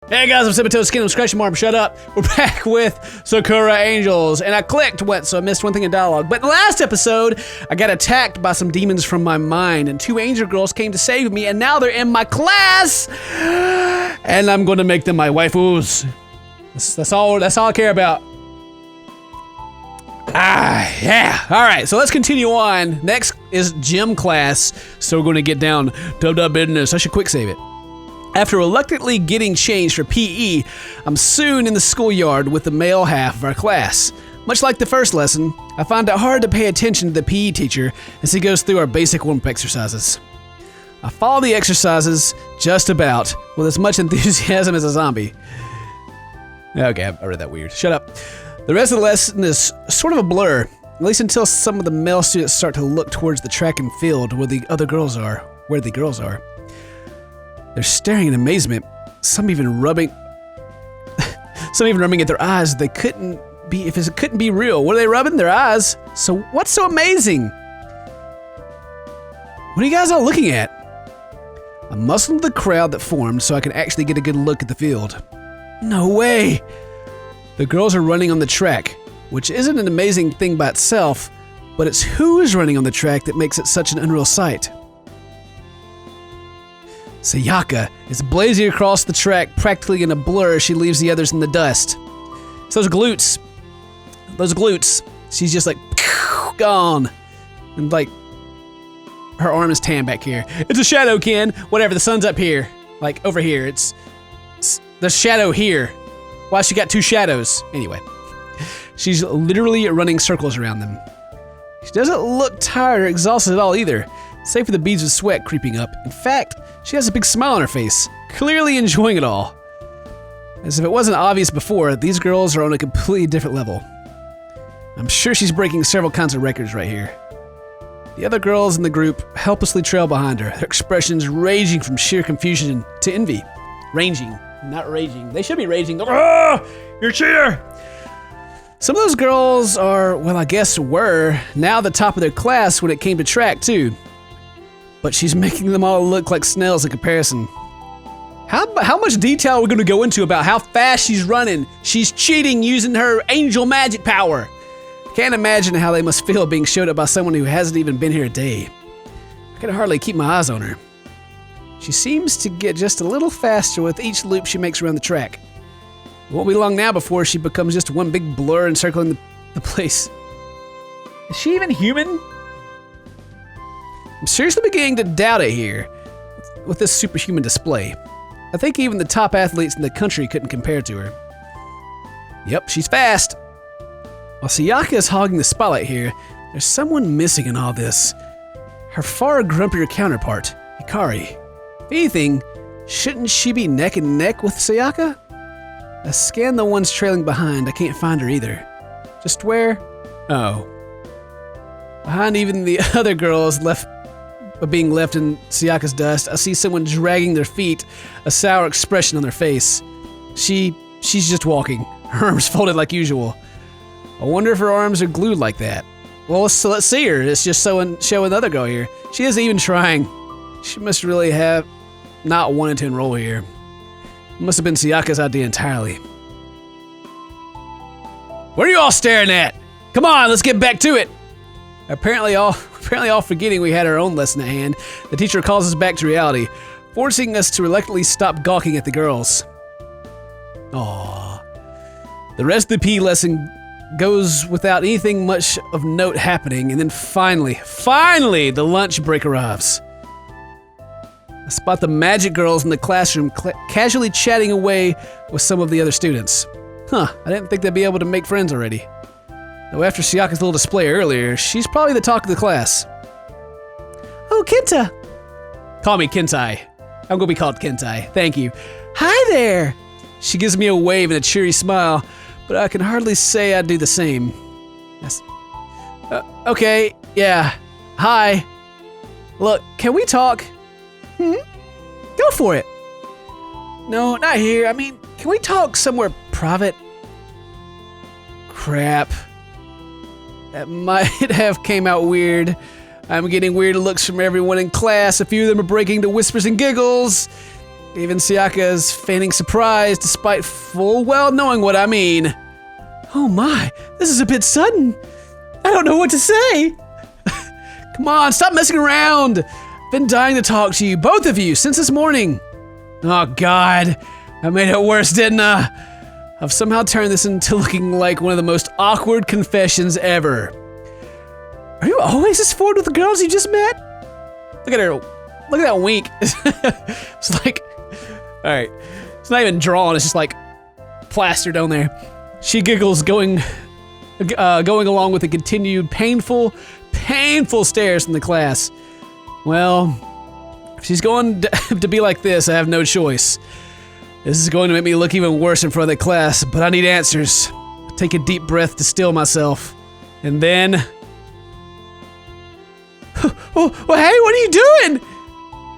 Hey guys, I'm CinnamonToastKen. I'm scratching my arm. Shut up. We're back with Sakura Angels, and I clicked what, so I missed one thing in dialogue. But in the last episode, I got attacked by some demons from my mind, and 2 angel girls came to save me, and now they're in my class, and I'm going to make them my waifus. That's all I care about. Yeah. All right, so let's continue on. Next is gym class, so we're going to get down to the business. I should quick save it. After reluctantly getting changed for PE, I'm soon in the schoolyard with the male half of our class. Much like the first lesson, I find it hard to pay attention to the PE teacher as he goes through our basic warm-up exercises. I follow the exercises just about with as much enthusiasm as a zombie. Okay, I read that weird. Shut up. The rest of the lesson is sort of a blur, at least until some of the male students start to look towards the track and field where the girls are. They're staring in amazement, some even rubbing at their eyes. If it couldn't be real. What are they rubbing? Their eyes. So what's so amazing? What are you guys all looking at? I muscled the crowd that formed so I could actually get a good look at the field. No way! The girls are running on the track, which isn't an amazing thing by itself, but it's who's running on the track that makes it such an unreal sight. Sayaka is blazing across the track practically in a blur as she leaves the others in the dust. It's those glutes. She's just like, gone. And like, her arm is tan back here. It's a shadow, Ken. Whatever, the sun's up here. Like, over here. It's the shadow here. Why she got 2 shadows? Anyway, she's literally running circles around them. She doesn't look tired or exhausted at all either, save for the beads of sweat creeping up. In fact, she has a big smile on her face, clearly enjoying it all. As if it wasn't obvious before, these girls are on a completely different level. I'm sure she's breaking several kinds of records right here. The other girls in the group helplessly trail behind her, their expressions raging from sheer confusion to envy. Ranging, not raging. They should be raging. Ah, you're a cheater! Some of those girls are, well, I guess were, now the top of their class when it came to track too. But she's making them all look like snails in comparison. How much detail are we going to go into about how fast she's running? She's cheating using her angel magic power. Can't imagine how they must feel being showed up by someone who hasn't even been here a day. I can hardly keep my eyes on her. She seems to get just a little faster with each loop she makes around the track. It won't be long now before she becomes just one big blur encircling the place. Is she even human? I'm seriously beginning to doubt it here with this superhuman display. I think even the top athletes in the country couldn't compare to her. Yep, she's fast. While Sayaka is hogging the spotlight here, there's someone missing in all this. Her far grumpier counterpart, Hikari. If anything, shouldn't she be neck and neck with Sayaka? I scan the ones trailing behind. I can't find her either. Just where? Oh. Behind even the other girls being left in Sayaka's dust, I see someone dragging their feet, a sour expression on their face. She's just walking, her arms folded like usual. I wonder if her arms are glued like that. Well, let's see her. It's just showing the other girl here. She isn't even trying. She must really have not wanted to enroll here. It must have been Sayaka's idea entirely. What are you all staring at? Come on, let's get back to it. Apparently all forgetting we had our own lesson at hand, the teacher calls us back to reality, forcing us to reluctantly stop gawking at the girls. Aww. The rest of the PE lesson goes without anything much of note happening, and then finally, the lunch break arrives. I spot the magic girls in the classroom casually chatting away with some of the other students. I didn't think they'd be able to make friends already. Though after Sayaka's little display earlier, she's probably the talk of the class. Oh, Kenta! Call me Kentai. I'm gonna be called Kentai. Thank you. Hi there! She gives me a wave and a cheery smile, but I can hardly say I'd do the same. Okay, yeah. Hi. Look, can we talk? Go for it. No, not here. I mean, can we talk somewhere private? Crap. That might have came out weird. I'm getting weird looks from everyone in class. A few of them are breaking into whispers and giggles. Even Sayaka is feigning surprise despite full well knowing what I mean. Oh my, this is a bit sudden. I don't know what to say. Come on, stop messing around. Been dying to talk to you, both of you, since this morning. Oh God, I made it worse, didn't I? I've somehow turned this into looking like one of the most awkward confessions ever. Are you always this forward with the girls you just met? Look at her, look at that wink. It's like, all right, it's not even drawn, it's just like plastered on there. She giggles, going along with the continued painful stares from the class. Well, if she's going to be like this, I have no choice. This is going to make me look even worse in front of the class, but I need answers. I take a deep breath to still myself, and then... Oh, hey, what are you doing?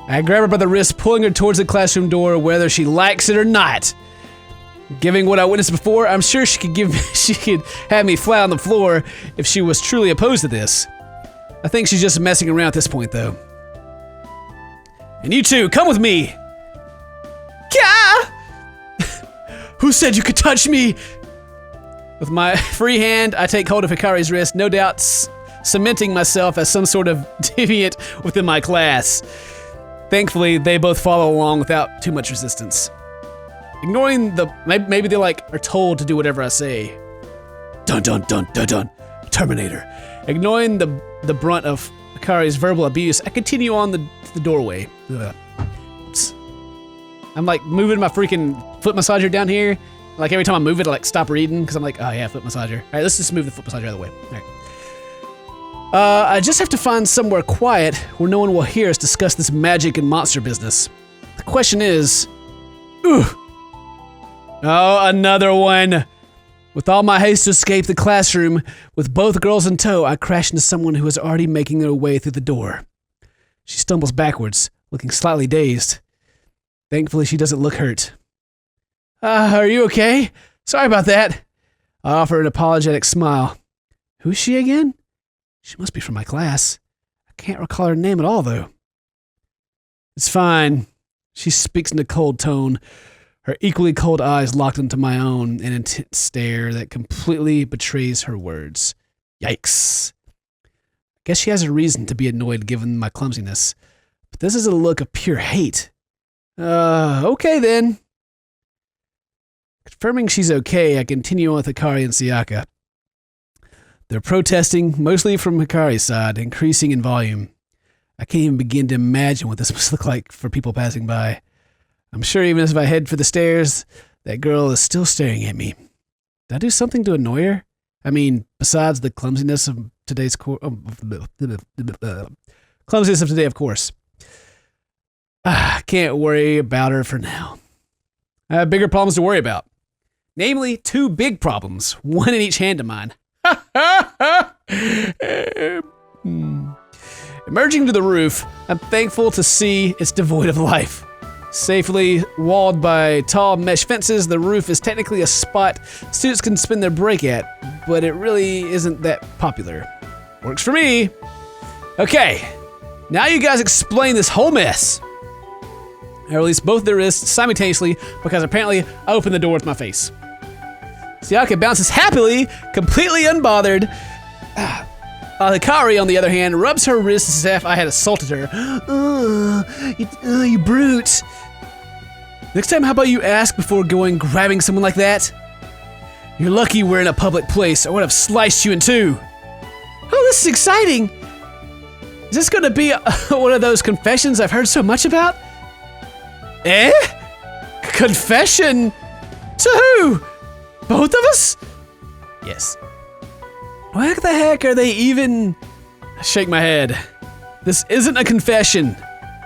I grab her by the wrist, pulling her towards the classroom door, whether she likes it or not. Given what I witnessed before, I'm sure she could have me flat on the floor if she was truly opposed to this. I think she's just messing around at this point, though. And you two, come with me. Gah! Who said you could touch me? With my free hand, I take hold of Hikari's wrist, no doubt cementing myself as some sort of deviant within my class. Thankfully, they both follow along without too much resistance. Ignoring the, maybe they like are told to do whatever I say. Dun dun dun dun dun. Terminator. Ignoring the brunt of Hikari's verbal abuse, I continue on the doorway. Oops. I'm like moving my freaking foot massager down here. Like every time I move it, I like stop reading because I'm like, oh yeah, foot massager. All right, let's just move the foot massager out of the way. All right. I just have to find somewhere quiet where no one will hear us discuss this magic and monster business. The question is, oh, another one. With all my haste to escape the classroom, with both girls in tow, I crash into someone who is already making their way through the door. She stumbles backwards, looking slightly dazed. Thankfully, she doesn't look hurt. Are you okay? Sorry about that. I offer an apologetic smile. Who's she again? She must be from my class. I can't recall her name at all, though. It's fine. She speaks in a cold tone, her equally cold eyes locked into my own, an intense stare that completely betrays her words. Yikes. I guess she has a reason to be annoyed given my clumsiness, but this is a look of pure hate. Okay then. Confirming she's okay, I continue on with Hikari and Sayaka. They're protesting, mostly from Hikari's side, increasing in volume. I can't even begin to imagine what this must look like for people passing by. I'm sure even if I head for the stairs, that girl is still staring at me. Did I do something to annoy her? I mean, besides the clumsiness of today's clumsiness of today, of course. I can't worry about her for now. I have bigger problems to worry about. Namely, two big problems, one in each hand of mine. Emerging to the roof, I'm thankful to see it's devoid of life. Safely walled by tall mesh fences, the roof is technically a spot students can spend their break at, but it really isn't that popular. Works for me. Okay, now you guys explain this whole mess. I release both their wrists simultaneously because apparently I opened the door with my face. Sayaka bounces happily, completely unbothered. Hikari, on the other hand, rubs her wrist as if I had assaulted her. You brute. Next time, how about you ask before grabbing someone like that? You're lucky we're in a public place. I would have sliced you in two. Oh, this is exciting. Is this going to be one of those confessions I've heard so much about? Eh? Confession? To who? Both of us? Yes. What the heck are they even... I shake my head. This isn't a confession.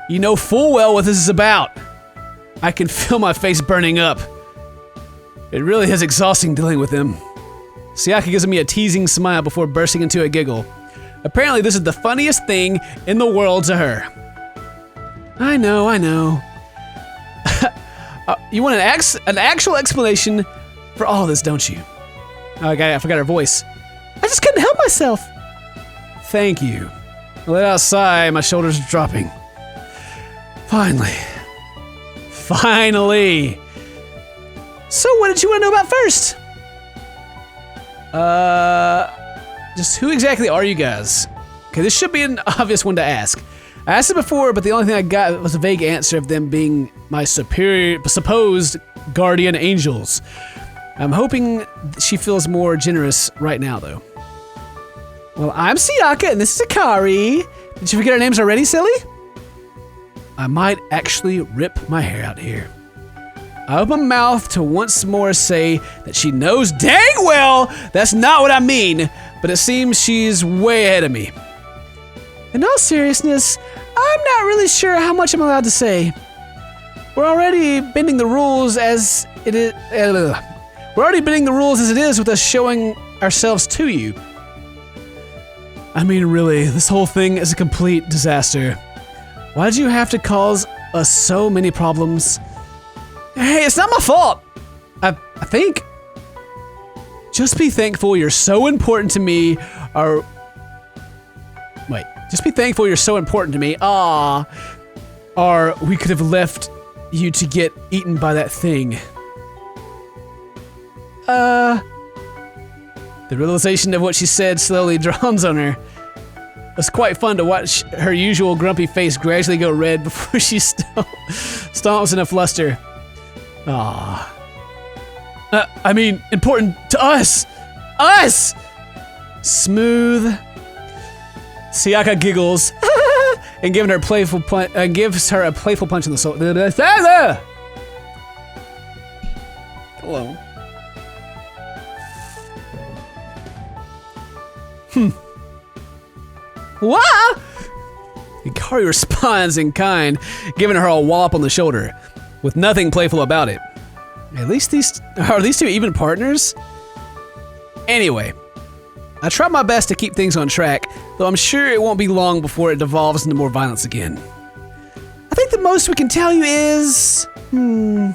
You know full well what this is about. I can feel my face burning up. It really is exhausting dealing with them. Sayaka gives me a teasing smile before bursting into a giggle. Apparently this is the funniest thing in the world to her. I know. You want an actual explanation for all this, don't you? Oh, I forgot her voice. I just couldn't help myself. Thank you. I let out a sigh, my shoulders dropping. Finally. Finally. So what did you want to know about first? Just who exactly are you guys? Okay, this should be an obvious one to ask. I asked it before, but the only thing I got was a vague answer of them being my supposed guardian angels. I'm hoping she feels more generous right now, though. Well, I'm Sayaka, and this is Akari. Did you forget our names already, silly? I might actually rip my hair out here. I open my mouth to once more say that she knows dang well that's not what I mean, but it seems she's way ahead of me. In all seriousness, I'm not really sure how much I'm allowed to say. We're already bending the rules as it is. We're already bending the rules as it is with us showing ourselves to you. I mean, really, this whole thing is a complete disaster. Why did you have to cause us so many problems? Hey, it's not my fault. I think. Just be thankful you're so important to me. Just be thankful you're so important to me. Or we could have left you to get eaten by that thing. The realization of what she said slowly dawns on her. It was quite fun to watch her usual grumpy face gradually go red before she stomps in a fluster. I mean, important to us! Us! Smooth. Sayaka giggles and gives her a playful punch in the soul. Hello. What? Ikari responds in kind, giving her a wallop on the shoulder, with nothing playful about it. At least are these two even partners? Anyway, I try my best to keep things on track, though I'm sure it won't be long before it devolves into more violence again. I think the most we can tell you is... We're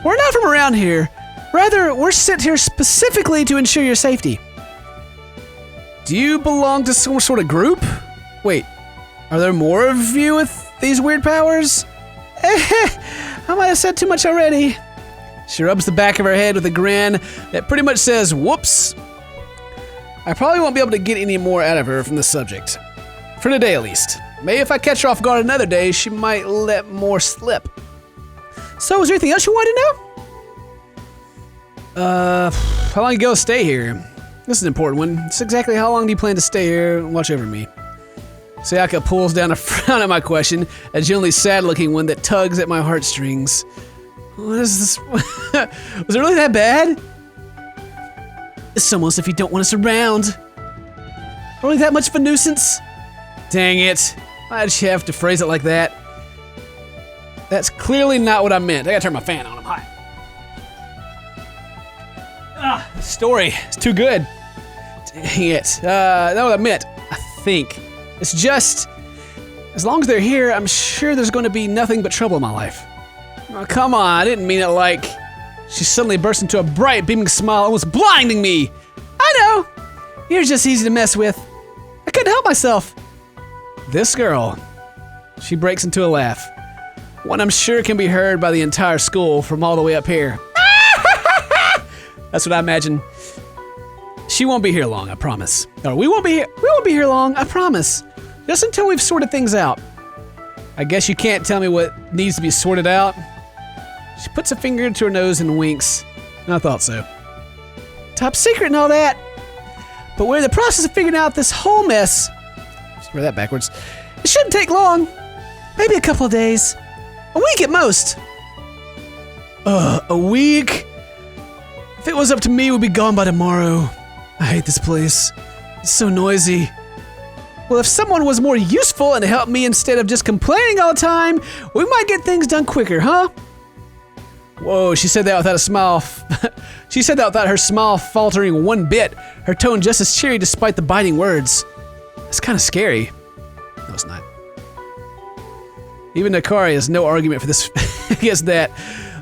not from around here. Rather, we're sent here specifically to ensure your safety. Do you belong to some sort of group? Wait, are there more of you with these weird powers? I might have said too much already. She rubs the back of her head with a grin that pretty much says, whoops. I probably won't be able to get any more out of her from the subject. For today, at least. Maybe if I catch her off guard another day, she might let more slip. So, is there anything else you want to know? How long ago stay here? This is an important one. It's exactly how long do you plan to stay here and watch over me? Sayaka pulls down a frown at my question, a genuinely sad-looking one that tugs at my heartstrings. What is this? Was it really that bad? It's almost if you don't want us around. Really that much of a nuisance? Dang it. Why'd she have to phrase it like that? That's clearly not what I meant. I gotta turn my fan on. I'm hot. The story is too good. Dang it. Not what I meant, I think. It's just, as long as they're here, I'm sure there's going to be nothing but trouble in my life. Oh, come on, I didn't mean it like... She suddenly burst into a bright, beaming smile, almost blinding me. I know. You're just easy to mess with. I couldn't help myself. This girl. She breaks into a laugh. One I'm sure can be heard by the entire school from all the way up here. That's what I imagine. She won't be here long, I promise. Or we won't be here long, I promise. Just until we've sorted things out. I guess you can't tell me what needs to be sorted out. She puts a finger to her nose and winks. I thought so. Top secret and all that. But we're in the process of figuring out this whole mess. Just read that backwards. It shouldn't take long. Maybe a couple of days. A week at most. A week? If it was up to me, we'd be gone by tomorrow. I hate this place. It's so noisy. Well, if someone was more useful and helped me instead of just complaining all the time, we might get things done quicker, huh? Whoa, she said that without a smile. She said that without her smile faltering one bit, her tone just as cheery despite the biting words. It's kind of scary. No, it's not. Even Akari has no argument for this against that.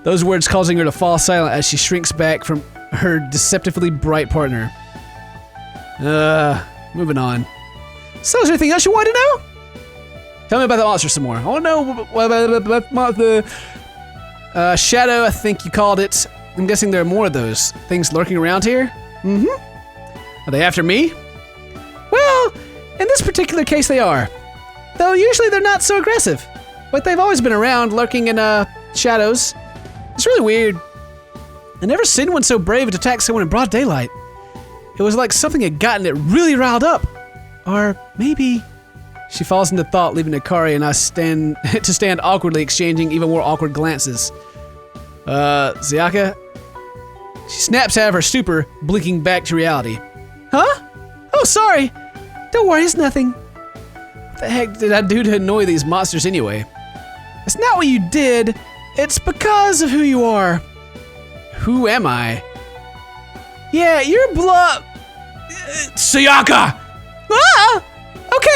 Those words causing her to fall silent as she shrinks back from her deceptively bright partner. Moving on. So, is there anything else you want to know? Tell me about the monster some more. I want to know about the... Shadow, I think you called it. I'm guessing there are more of those things lurking around here? Are they after me? Well, in this particular case they are. Though usually they're not so aggressive. But they've always been around, lurking in, shadows. It's really weird. I never seen one so brave to attack someone in broad daylight. It was like something had gotten it really riled up. Or maybe... She falls into thought, leaving Hikari and I stand awkwardly, exchanging even more awkward glances. Sayaka? She snaps out of her stupor, blinking back to reality. Huh? Oh, sorry. Don't worry, it's nothing. What the heck did I do to annoy these monsters anyway? It's not what you did. It's because of who you are. Who am I? Yeah, you're Sayaka! Ah!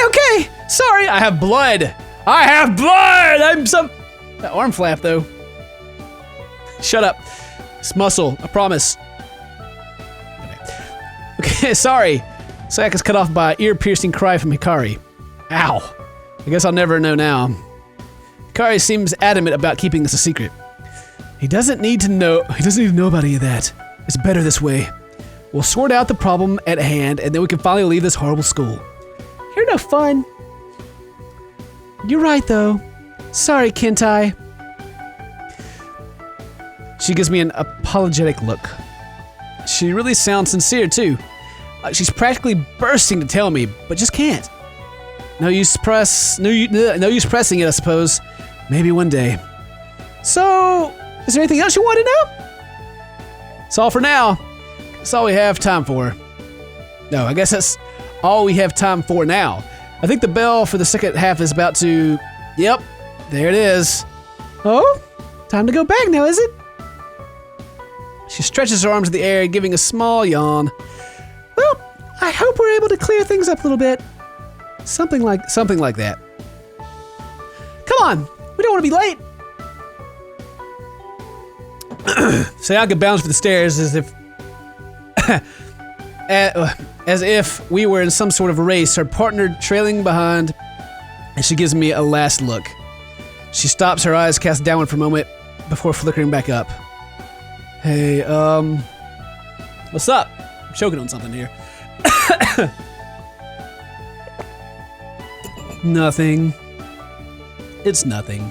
Okay. Sorry, I have blood. I'm some... That arm flap, though. Shut up. It's muscle, I promise. Okay, sorry. Sayaka's cut off by an ear-piercing cry from Hikari. Ow. I guess I'll never know now. Hikari seems adamant about keeping this a secret. He doesn't need to know about any of that. It's better this way. We'll sort out the problem at hand, and then we can finally leave this horrible school. You're no fun. You're right, though. Sorry, Kentai. She gives me an apologetic look. She really sounds sincere, too. Like she's practically bursting to tell me, but just can't. No use pressing it, I suppose. Maybe one day. So, is there anything else you want to know? That's all for now. That's all we have time for. No, I guess that's all we have time for now. I think the bell for the second half is about to... Yep, there it is. Oh, time to go back now, is it? She stretches her arms in the air, giving a small yawn. Well, I hope we're able to clear things up a little bit. Something like that. Come on, we don't want to be late. Sayaka bounds for the stairs as if we were in some sort of race, her partner trailing behind, and she gives me a last look. She stops, her eyes cast downward for a moment before flickering back up. Hey, what's up? I'm choking on something here. Nothing. It's nothing.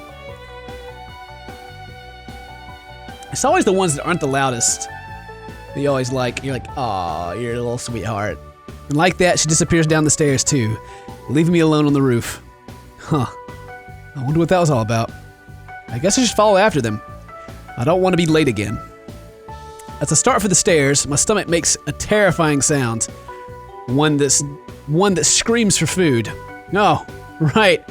It's always the ones that aren't the loudest. That you always like. You're like, aw, you're a little sweetheart. And like that, she disappears down the stairs too, leaving me alone on the roof. Huh. I wonder what that was all about. I guess I should follow after them. I don't want to be late again. As I start for the stairs, my stomach makes a terrifying sound. One that screams for food. Oh, right.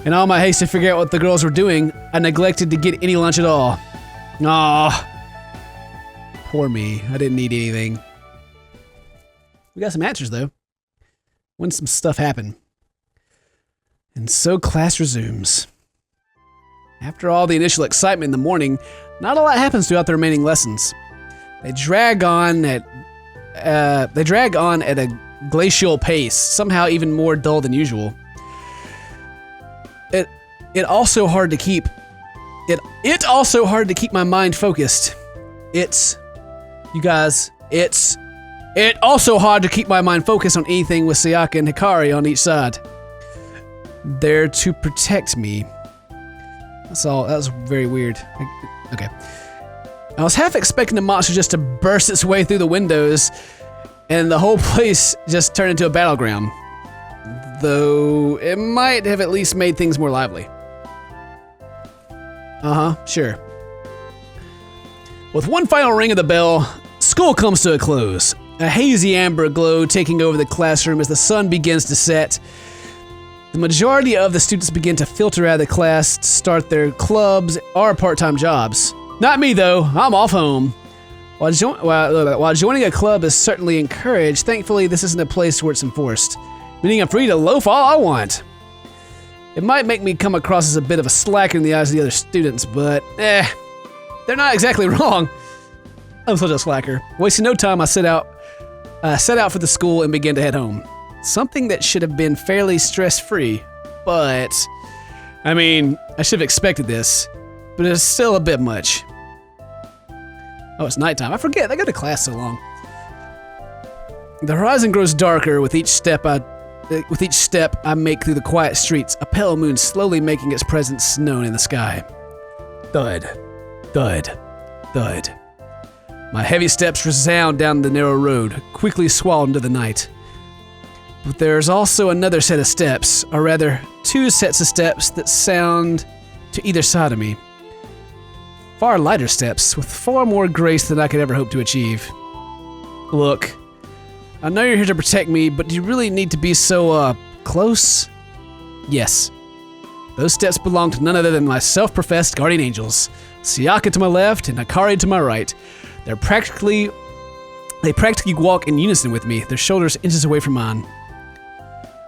In all my haste to figure out what the girls were doing, I neglected to get any lunch at all. Aw. Poor me. I didn't need anything. We got some answers, though. When some stuff happened. And so class resumes. After all the initial excitement in the morning, not a lot happens throughout the remaining lessons. They drag on at a glacial pace, somehow even more dull than usual. It also hard to keep my mind focused. It also hard to keep my mind focused on anything with Sayaka and Hikari on each side. There to protect me. That's all. That was very weird. Okay. I was half expecting the monster just to burst its way through the windows and the whole place just turned into a battleground. Though it might have at least made things more lively. Sure. With one final ring of the bell, school comes to a close. A hazy amber glow taking over the classroom as the sun begins to set. The majority of the students begin to filter out of the class to start their clubs or part-time jobs. Not me though, I'm off home. While joining a club is certainly encouraged, thankfully this isn't a place where it's enforced, meaning I'm free to loaf all I want. It might make me come across as a bit of a slacker in the eyes of the other students, but they're not exactly wrong. I'm such a slacker. Wasting no time, I set out for the school and began to head home. Something that should have been fairly stress-free, but I mean, I should have expected this. but it's still a bit much. Oh, it's nighttime. I forget. I go to class so long. The horizon grows darker with each step I make through the quiet streets, a pale moon slowly making its presence known in the sky. Thud, thud, thud. My heavy steps resound down the narrow road, quickly swallowed into the night. But there's also another set of steps, or rather, two sets of steps that sound to either side of me. Far lighter steps, with far more grace than I could ever hope to achieve. Look, I know you're here to protect me, but do you really need to be so, close? Yes. Those steps belong to none other than my self-professed guardian angels. Sayaka to my left and Hikari to my right. They practically walk in unison with me, their shoulders inches away from mine.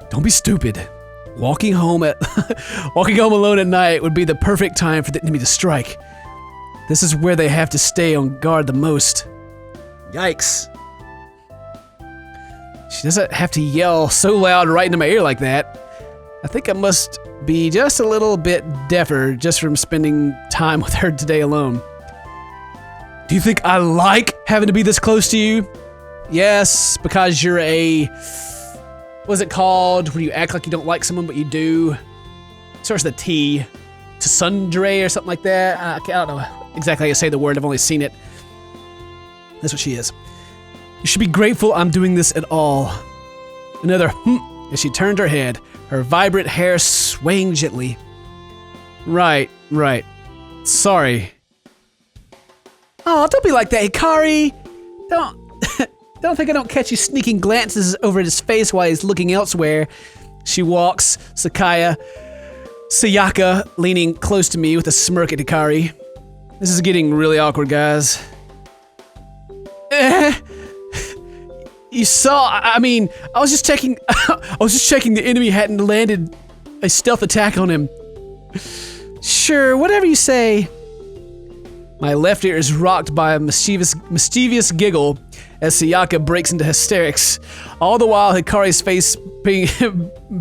Don't be stupid. Walking home alone at night would be the perfect time for the enemy to strike. This is where they have to stay on guard the most. Yikes. She doesn't have to yell so loud right into my ear like that. I think I must be just a little bit deafer just from spending time with her today alone. Do you think I like having to be this close to you? Yes, because you're a... What's it called when you act like you don't like someone but you do? Starts with a T. Tsundere or something like that. I don't know exactly how you say the word. I've only seen it. That's what she is. You should be grateful I'm doing this at all. Another as she turned her head, her vibrant hair swaying gently. Right. Sorry. Oh, don't be like that, Hikari. Don't think I don't catch you sneaking glances over at his face while he's looking elsewhere. She walks, Sayaka leaning close to me with a smirk at Hikari. This is getting really awkward, guys. You saw, I was just checking the enemy hadn't landed a stealth attack on him. Sure, whatever you say. My left ear is rocked by a mischievous giggle as Sayaka breaks into hysterics. All the while, Hikari's face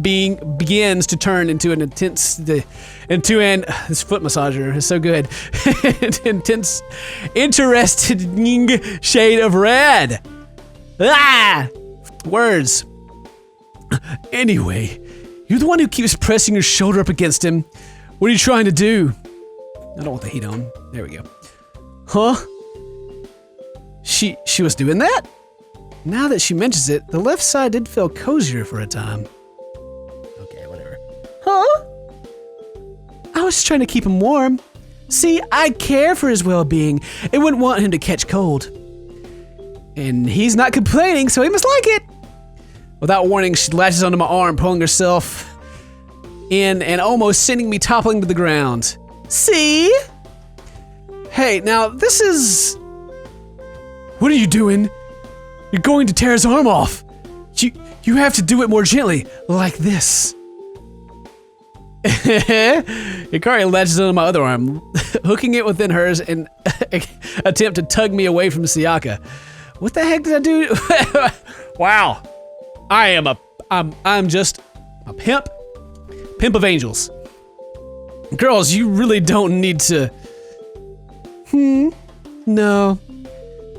begins to turn into an this foot massager is so good, intense, interesting shade of red. Ah! Words. Anyway, you're the one who keeps pressing your shoulder up against him. What are you trying to do? I don't want the heat on. There we go. Huh? She was doing that? Now that she mentions it, the left side did feel cozier for a time. Okay, whatever. Huh? I was just trying to keep him warm. See, I care for his well-being and wouldn't want him to catch cold. And he's not complaining, so he must like it. Without warning, she latches onto my arm, pulling herself in and almost sending me toppling to the ground. See? Hey, now this is... What are you doing? You're going to tear his arm off. You have to do it more gently, like this. Hikari latches onto my other arm, hooking it within hers and attempt to tug me away from Sayaka. What the heck did I do? Wow. I'm just a pimp of angels. Girls, you really don't need to... No.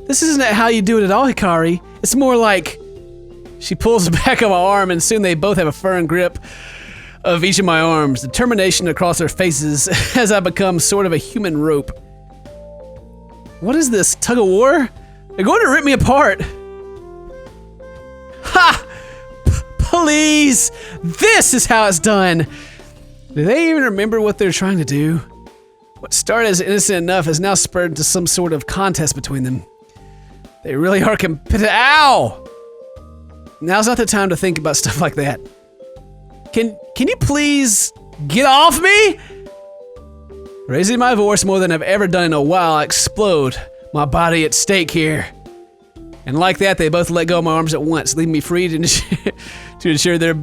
This isn't how you do it at all, Hikari. It's more like... She pulls back on my arm and soon they both have a firm grip of each of my arms, determination across their faces as I become sort of a human rope. What is this, tug of war? They're going to rip me apart. Ha! Please! This is how it's done! Do they even remember what they're trying to do? What started as innocent enough has now spurred into some sort of contest between them. They really are competitive. Ow! Now's not the time to think about stuff like that. Can you please get off me? Raising my voice more than I've ever done in a while, I explode, my body at stake here. And like that, they both let go of my arms at once, leaving me free to ensure they're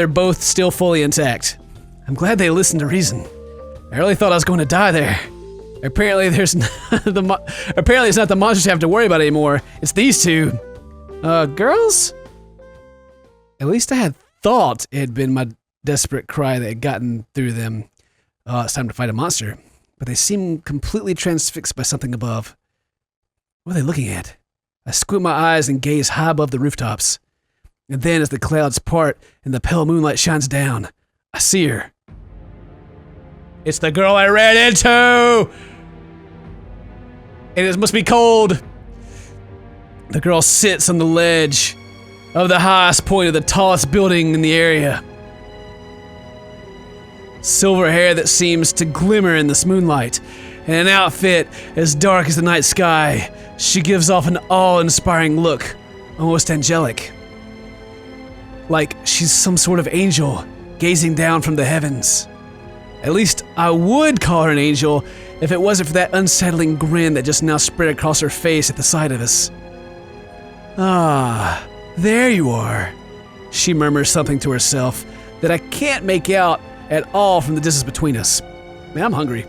both still fully intact. I'm glad they listened to reason. I really thought I was going to die there. Apparently it's not the monsters you have to worry about anymore. It's these two. Girls? At least I had thought it had been my desperate cry that had gotten through them. Oh, it's time to fight a monster. But they seem completely transfixed by something above. What are they looking at? I squint my eyes and gaze high above the rooftops. And then as the clouds part and the pale moonlight shines down, I see her. It's the girl I ran into! And it must be cold. The girl sits on the ledge of the highest point of the tallest building in the area. Silver hair that seems to glimmer in this moonlight, and an outfit as dark as the night sky. She gives off an awe-inspiring look, almost angelic. Like she's some sort of angel gazing down from the heavens. At least I would call her an angel if it wasn't for that unsettling grin that just now spread across her face at the sight of us. Ah, there you are. She murmurs something to herself that I can't make out at all from the distance between us. Man, I'm hungry.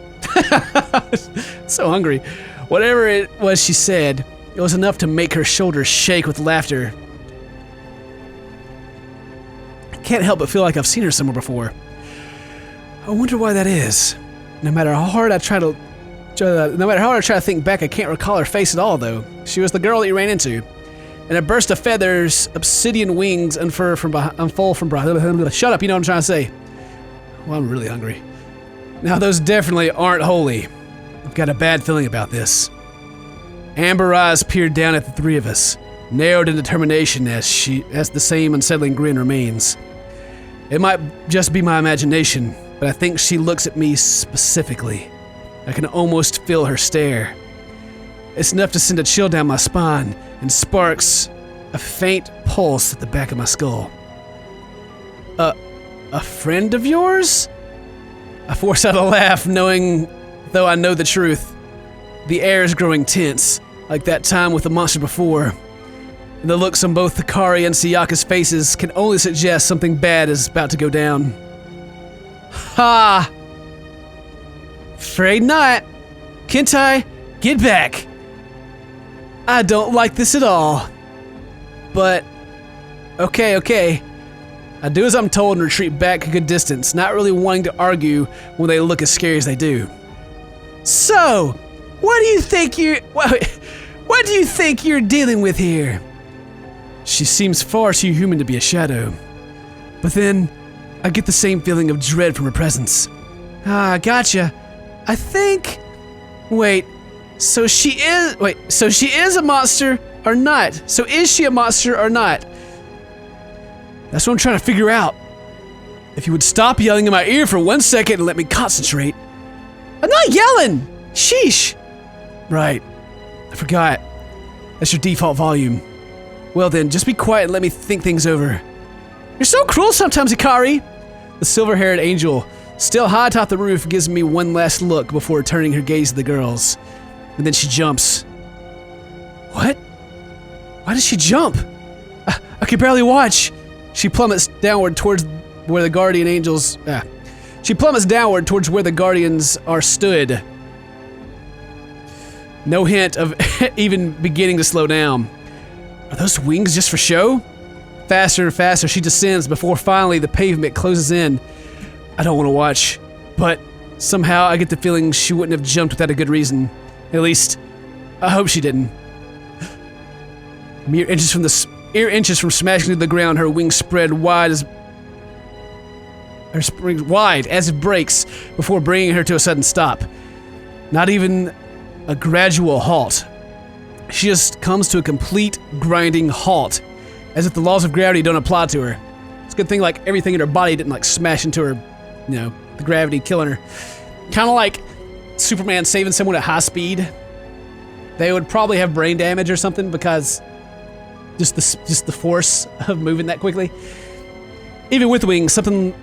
So hungry. Whatever it was she said, it was enough to make her shoulders shake with laughter. I can't help but feel like I've seen her somewhere before. I wonder why that is. No matter how hard I try to think back, I can't recall her face at all, though. She was the girl that you ran into. And a burst of feathers, obsidian wings unfold from behind. Shut up, you know what I'm trying to say. Well, I'm really hungry. Now, those definitely aren't holy. I've got a bad feeling about this. Amber eyes peered down at the three of us, narrowed in determination as the same unsettling grin remains. It might just be my imagination, but I think she looks at me specifically. I can almost feel her stare. It's enough to send a chill down my spine and sparks a faint pulse at the back of my skull. A friend of yours? I force out a laugh, though I know the truth. The air is growing tense, like that time with the monster before. And the looks on both Hikari and Sayaka's faces can only suggest something bad is about to go down. Ha! Afraid not. Kentai, get back. I don't like this at all. But, okay. I do as I'm told and retreat back a good distance, not really wanting to argue when they look as scary as they do. So, what do you think you're dealing with here? She seems far too human to be a shadow. But then, I get the same feeling of dread from her presence. Ah, gotcha. I think... So she is a monster or not? So is she a monster or not? That's what I'm trying to figure out. If you would stop yelling in my ear for 1 second and let me concentrate. I'm not yelling! Sheesh! Right. I forgot. That's your default volume. Well then, just be quiet and let me think things over. You're so cruel sometimes, Hikari! The silver-haired angel, still high atop the roof, gives me one last look before turning her gaze to the girls. And then she jumps. What? Why does she jump? I can barely watch. She plummets downward towards where the guardian angels... She plummets downward towards where the guardians are stood. No hint of even beginning to slow down. Are those wings just for show? Faster and faster she descends before finally the pavement closes in. I don't want to watch, but somehow I get the feeling she wouldn't have jumped without a good reason. At least, I hope she didn't. Mere inches from smashing to the ground, her wings spread wide as it breaks before bringing her to a sudden stop. Not even a gradual halt. She just comes to a complete grinding halt, as if the laws of gravity don't apply to her. It's a good thing like everything in her body didn't like smash into her, the gravity killing her. Kind of like Superman saving someone at high speed. They would probably have brain damage or something because just the force of moving that quickly. Even with wings, something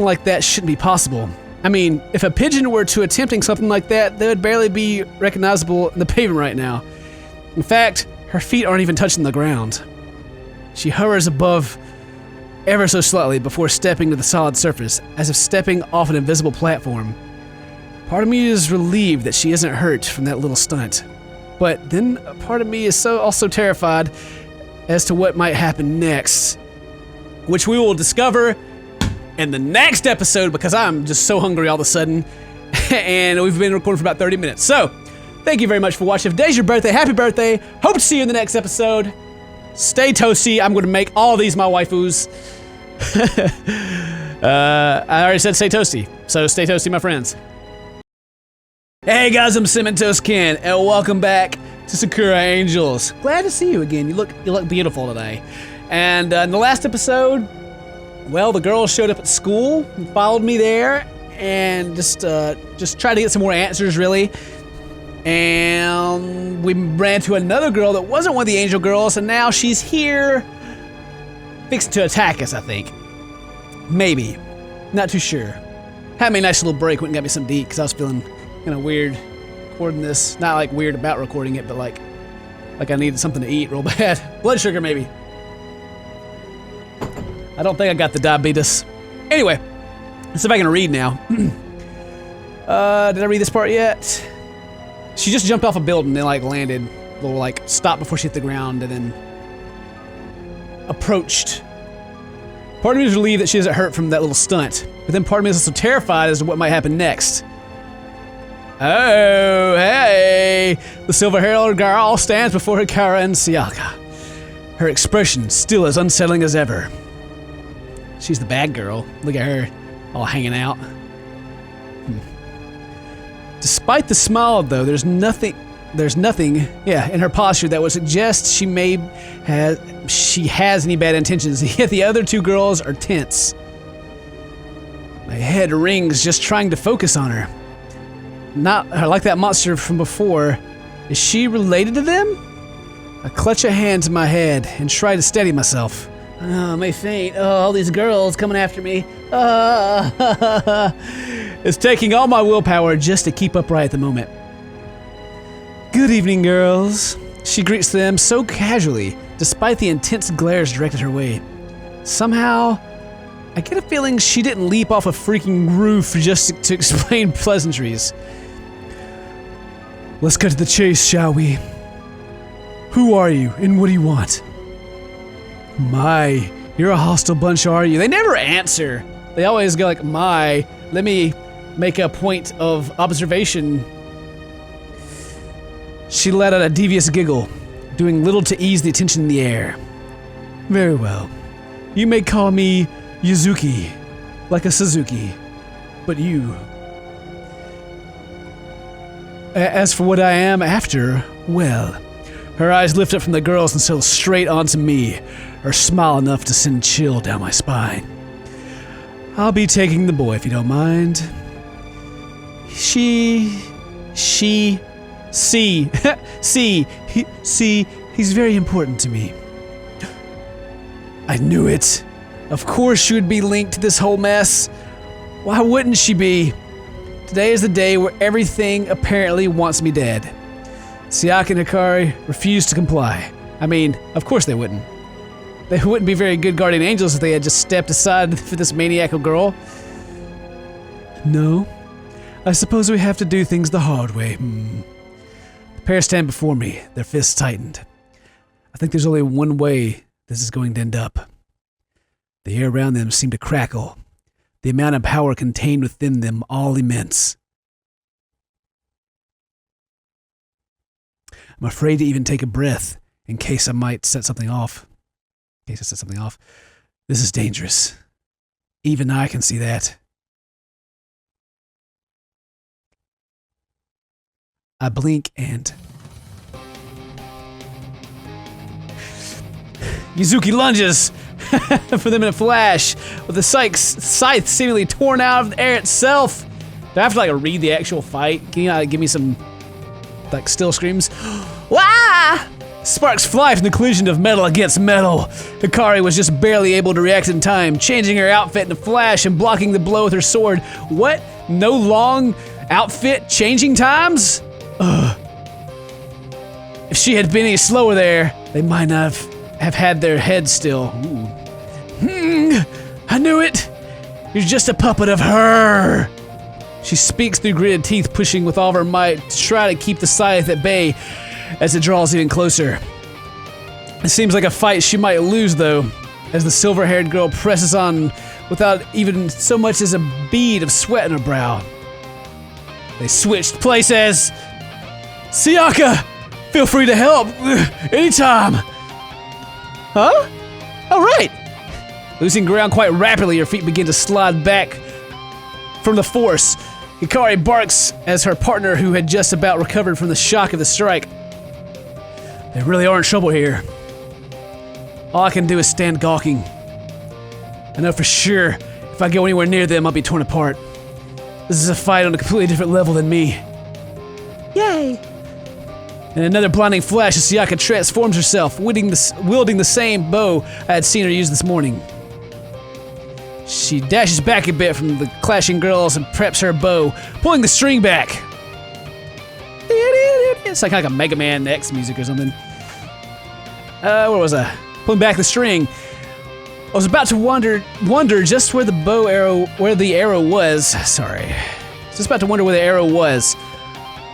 like that shouldn't be possible. I mean, if a pigeon were to attempting something like that, they would barely be recognizable in the pavement right now. In fact, her feet aren't even touching the ground. She hovers above ever so slightly before stepping to the solid surface, as if stepping off an invisible platform. Part of me is relieved that she isn't hurt from that little stunt. But then a part of me is also terrified as to what might happen next, which we will discover in the next episode because I'm just so hungry all of a sudden. And we've been recording for about 30 minutes. So, thank you very much for watching. If today's your birthday, happy birthday. Hope to see you in the next episode. Stay toasty. I'm going to make all these my waifus. I already said stay toasty. So, stay toasty, my friends. Hey guys, I'm CinnamonToastKen, and welcome back to Sakura Angels. Glad to see you again. You look beautiful today. And in the last episode, well, the girls showed up at school and followed me there, and just tried to get some more answers, really. And we ran to another girl that wasn't one of the angel girls, and now she's here, fixing to attack us, I think. Maybe, not too sure. Had me a nice little break, went and got me something to eat because I was feeling kind of weird recording this. Not like weird about recording it, but like I needed something to eat real bad. Blood sugar, maybe. I don't think I got the diabetes. Anyway, let's see if I can read now. Did I read this part yet? She just jumped off a building and like landed, little like stopped before she hit the ground and then approached. Part of me is relieved that she isn't hurt from that little stunt, but then part of me is also terrified as to what might happen next. Oh, hey! The silver-haired girl stands before Sakura and Sayaka. Her expression still as unsettling as ever. She's the bad girl. Look at her, all hanging out. Despite the smile, though, there's nothing, in her posture that would suggest she has any bad intentions. Yet the other two girls are tense. My head rings just trying to focus on her. Not like that monster from before. Is she related to them? I clutch a hand to my head and try to steady myself. Oh, I may faint. Oh, all these girls coming after me. It's taking all my willpower just to keep upright at the moment. Good evening, girls. She greets them so casually, despite the intense glares directed her way. Somehow, I get a feeling she didn't leap off a freaking roof just to explain pleasantries. Let's cut to the chase, shall we? Who are you, and what do you want? My, you're a hostile bunch, are you? They never answer. They always go like, my, let me make a point of observation. She let out a devious giggle, doing little to ease the tension in the air. Very well. You may call me Yuzuki, like a Suzuki, but you. As for what I am after, well, her eyes lift up from the girls and settle straight onto me, her smile enough to send chill down my spine. I'll be taking the boy if you don't mind. He's very important to me. I knew it. Of course she would be linked to this whole mess. Why wouldn't she be? Today is the day where everything apparently wants me dead. Sayaka and Hikari refused to comply. I mean, of course they wouldn't. They wouldn't be very good guardian angels if they had just stepped aside for this maniacal girl. No. I suppose we have to do things the hard way. The pair stand before me, their fists tightened. I think there's only one way this is going to end up. The air around them seemed to crackle, the amount of power contained within them all immense. I'm afraid to even take a breath in case I might set something off. This is dangerous. Even I can see that. I blink and... Yuzuki lunges for them in a flash, with the scythe seemingly torn out of the air itself. Do I have to like read the actual fight? Can you give me some like still screams? Wah! Sparks fly from the collision of metal against metal. Hikari was just barely able to react in time, changing her outfit in a flash and blocking the blow with her sword. What? No long outfit changing times? Ugh. If she had been any slower there, they might not have had their heads still. I knew it! You're just a puppet of her! She speaks through gritted teeth, pushing with all of her might to try to keep the scythe at bay as it draws even closer. It seems like a fight she might lose, though, as the silver-haired girl presses on without even so much as a bead of sweat on her brow. They switched places. Sayaka, feel free to help anytime. Huh? All right. Losing ground quite rapidly, her feet begin to slide back from the force. Hikari barks as her partner, who had just about recovered from the shock of the strike. They really are in trouble here. All I can do is stand gawking. I know for sure if I go anywhere near them, I'll be torn apart. This is a fight on a completely different level than me. Yay! In another blinding flash, Sayaka transforms herself, wielding the same bow I had seen her use this morning. She dashes back a bit from the clashing girls and preps her bow, pulling the string back. It's like a Mega Man X music or something. Where was I? Pulling back the string. I was about to wonder just where the arrow was. Sorry. Just about to wonder where the arrow was.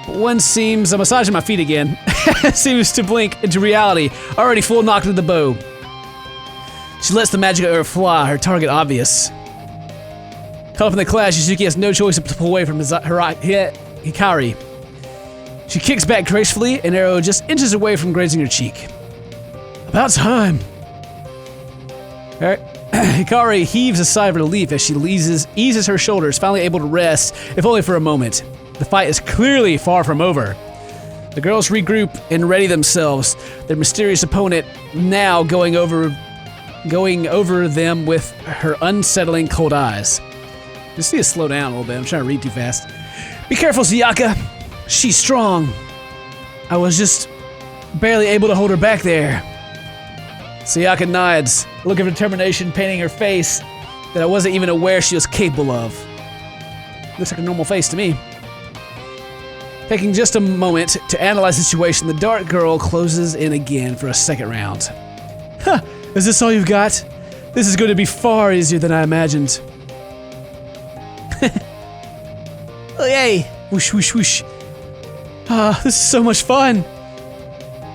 But one seems, I'm massaging my feet again, seems to blink into reality, already full knocked into the bow. She lets the magic arrow fly, her target obvious. Caught up in the clash, Shizuki has no choice but to pull away from Hikari. She kicks back gracefully, an arrow just inches away from grazing her cheek. About time. Hikari heaves a sigh of relief as she eases her shoulders, finally able to rest, if only for a moment. The fight is clearly far from over. The girls regroup and ready themselves, their mysterious opponent now going over them with her unsettling cold eyes. Just need to slow down a little bit, I'm trying to read too fast. Be careful, Sayaka. She's strong. I was just barely able to hold her back there. Sayaka nods, a look of determination painting her face that I wasn't even aware she was capable of. Looks like a normal face to me. Taking just a moment to analyze the situation, the dark girl closes in again for a second round. Huh, is this all you've got? This is going to be far easier than I imagined. Oh yay! Whoosh whoosh whoosh. Ah, this is so much fun.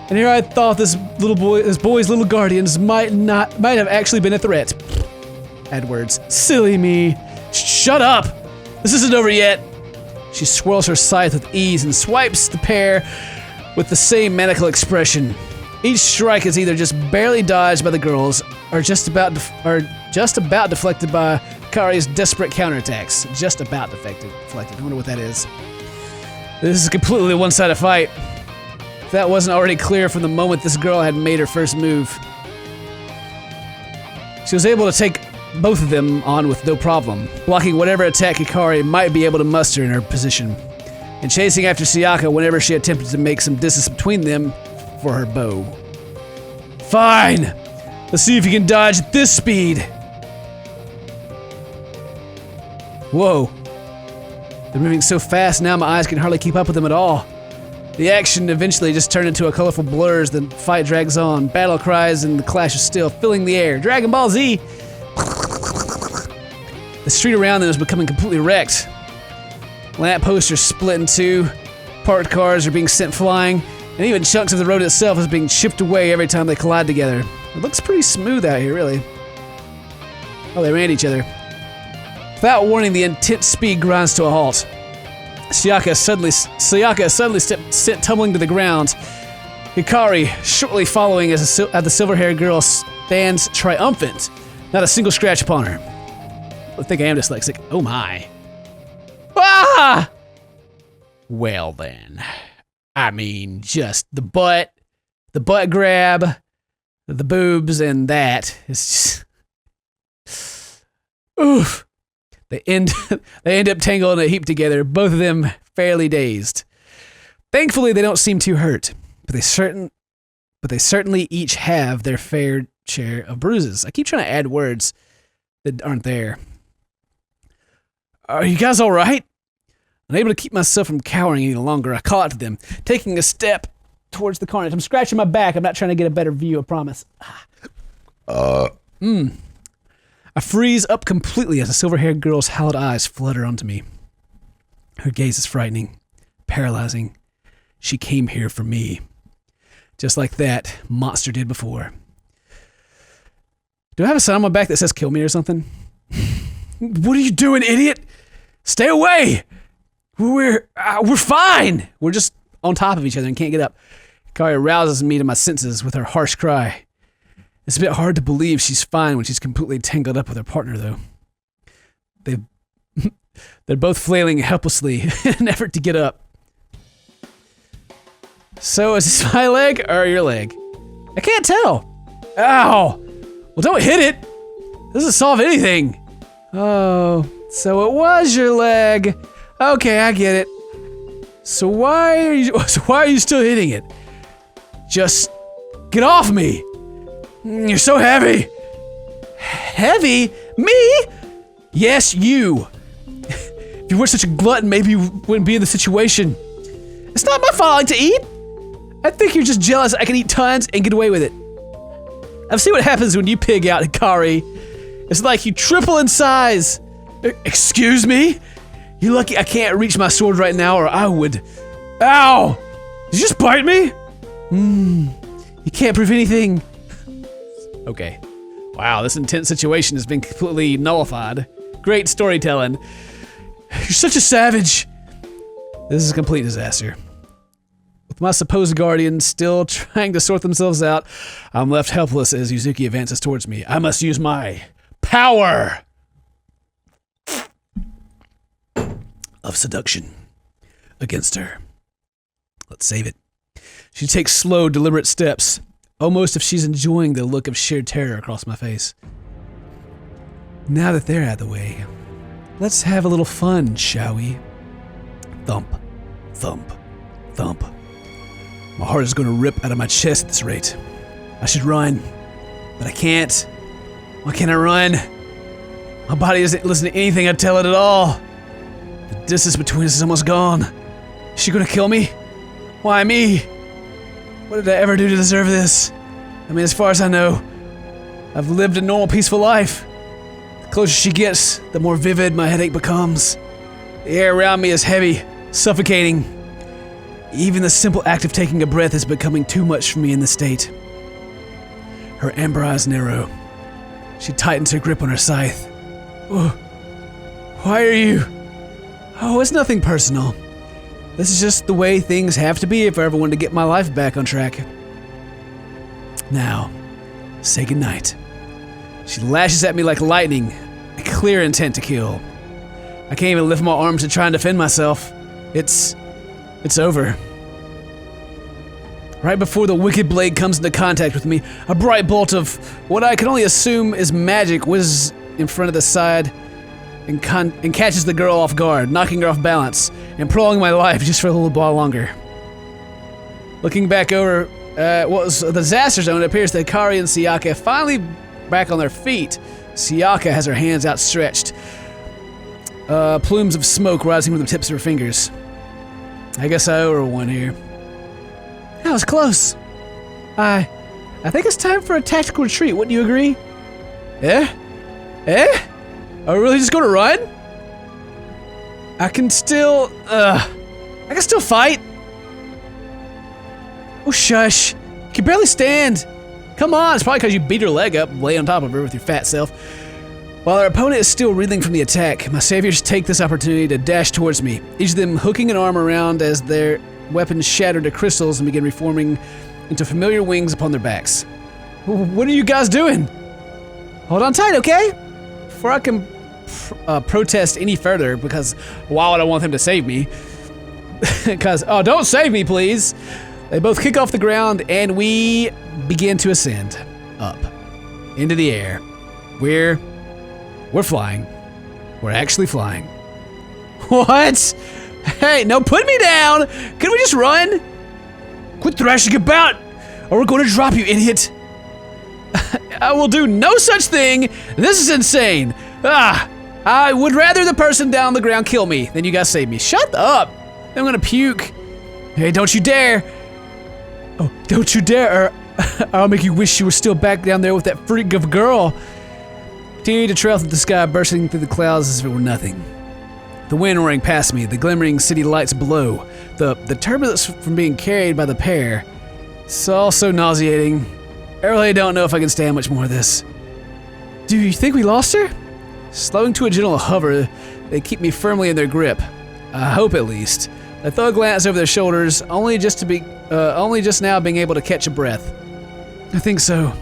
And here I thought this boy's little guardians might have actually been a threat. Add words. Silly me. Shut up! This isn't over yet. She swirls her scythe with ease and swipes the pair with the same maniacal expression. Each strike is either just barely dodged by the girls, or just about deflected by Kari's desperate counterattacks. Just about deflected. I wonder what that is. This is a completely one-sided fight. If that wasn't already clear from the moment this girl had made her first move. She was able to take both of them on with no problem, blocking whatever attack Hikari might be able to muster in her position, and chasing after Sayaka whenever she attempted to make some distance between them for her bow. Fine! Let's see if you can dodge at this speed! Whoa. They're moving so fast now my eyes can hardly keep up with them at all. The action eventually just turned into a colorful blur as the fight drags on. Battle cries and the clash is still filling the air. Dragon Ball Z! The street around them is becoming completely wrecked. Lampposts are split in two, parked cars are being sent flying, and even chunks of the road itself is being chipped away every time they collide together. It looks pretty smooth out here, really. Oh, they ran each other. Without warning, the intense speed grinds to a halt. Sayaka suddenly sent tumbling to the ground. Hikari shortly following as the silver-haired girl stands triumphant, not a single scratch upon her. I think I am dyslexic. Oh my. Ah! Well then. I mean, just the butt grab, the boobs, and that. It's just... Oof. They end up tangled in a heap together, both of them fairly dazed. Thankfully, they don't seem too hurt, but they certainly each have their fair share of bruises. I keep trying to add words that aren't there. Are you guys all right? Unable to keep myself from cowering any longer, I call out to them, taking a step towards the carnage. I'm scratching my back. I'm not trying to get a better view, I promise. I freeze up completely as the silver-haired girl's hallowed eyes flutter onto me. Her gaze is frightening, paralyzing. She came here for me. Just like that monster did before. Do I have a sign on my back that says kill me or something? What are you doing, idiot? Stay away! We're fine! We're just on top of each other and can't get up. Kari rouses me to my senses with her harsh cry. It's a bit hard to believe she's fine when she's completely tangled up with her partner, though. They're both flailing helplessly in an effort to get up. So is this my leg or your leg? I can't tell. Ow! Well, don't hit it. Doesn't solve anything. Oh, so it was your leg. Okay, I get it. So why are you still hitting it? Just get off me. You're so heavy. Heavy? Me? Yes, you. If you weren't such a glutton, maybe you wouldn't be in the situation. It's not my fault I like to eat. I think you're just jealous I can eat tons and get away with it. I've seen what happens when you pig out, Hikari. It's like you triple in size. Excuse me? You're lucky I can't reach my sword right now or I would. Ow! Did you just bite me? You can't prove anything. Okay. Wow, this intense situation has been completely nullified. Great storytelling. You're such a savage. This is a complete disaster. With my supposed guardians still trying to sort themselves out, I'm left helpless as Yuzuki advances towards me. I must use my power of seduction against her. Let's save it. She takes slow, deliberate steps, almost if she's enjoying the look of sheer terror across my face. Now that they're out of the way, let's have a little fun, shall we? Thump, thump, thump. My heart is going to rip out of my chest at this rate. I should run, but I can't. Why can't I run? My body isn't listening to anything I tell it at all. The distance between us is almost gone. Is she going to kill me? Why me? What did I ever do to deserve this? I mean, as far as I know, I've lived a normal, peaceful life. The closer she gets, the more vivid my headache becomes. The air around me is heavy, suffocating. Even the simple act of taking a breath is becoming too much for me in this state. Her amber eyes narrow. She tightens her grip on her scythe. Oh, why are you? Oh, it's nothing personal. This is just the way things have to be if I ever want to get my life back on track. Now, say goodnight. She lashes at me like lightning, a clear intent to kill. I can't even lift my arms to try and defend myself. It's over. Right before the wicked blade comes into contact with me, a bright bolt of what I can only assume is magic whizzes in front of the side and catches the girl off guard, knocking her off balance and prolonging my life just for a little while longer. Looking back over what was the disaster zone, it appears that Hikari and Sayaka are finally back on their feet. Sayaka has her hands outstretched, plumes of smoke rising from the tips of her fingers. I guess I owe her one here. That was close. I think it's time for a tactical retreat, wouldn't you agree? Eh? Are we really just gonna run? I can still fight. Oh, shush. You can barely stand. Come on, it's probably because you beat her leg up, lay on top of her with your fat self. While our opponent is still reeling from the attack, my saviors take this opportunity to dash towards me, each of them hooking an arm around as their weapons shatter to crystals and begin reforming into familiar wings upon their backs. What are you guys doing? Hold on tight, okay? Before I can protest any further, because why would I want them to save me? Because, oh, don't save me, please. They both kick off the ground and we begin to ascend up into the air. We're flying. We're actually flying. What? Hey, no, put me down. Can we just run? Quit thrashing about, or we're going to drop you, idiot. I will do no such thing. This is insane. I would rather the person down on the ground kill me than you guys save me. Shut up. I'm gonna puke. Hey, don't you dare. Oh, don't you dare, or I'll make you wish you were still back down there with that freak of a girl. Continue to trail through the sky, bursting through the clouds as if it were nothing. The wind roaring past me, the glimmering city lights below, the turbulence from being carried by the pair. It's all so nauseating. I really don't know if I can stand much more of this. Do you think we lost her? Slowing to a gentle hover, they keep me firmly in their grip. I hope, at least. I throw a glance over their shoulders, only just now being able to catch a breath. I think so.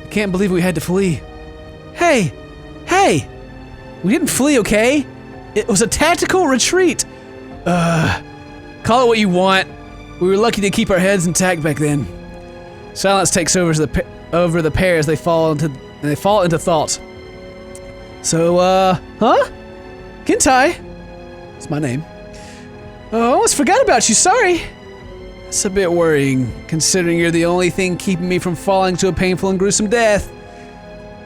I can't believe we had to flee. Hey! We didn't flee, okay? It was a tactical retreat. Call it what you want. We were lucky to keep our heads intact back then. Silence takes over the pair as they fall into thought. So, huh? Kintai. That's my name. Oh, I almost forgot about you, sorry. It's a bit worrying, considering you're the only thing keeping me from falling to a painful and gruesome death.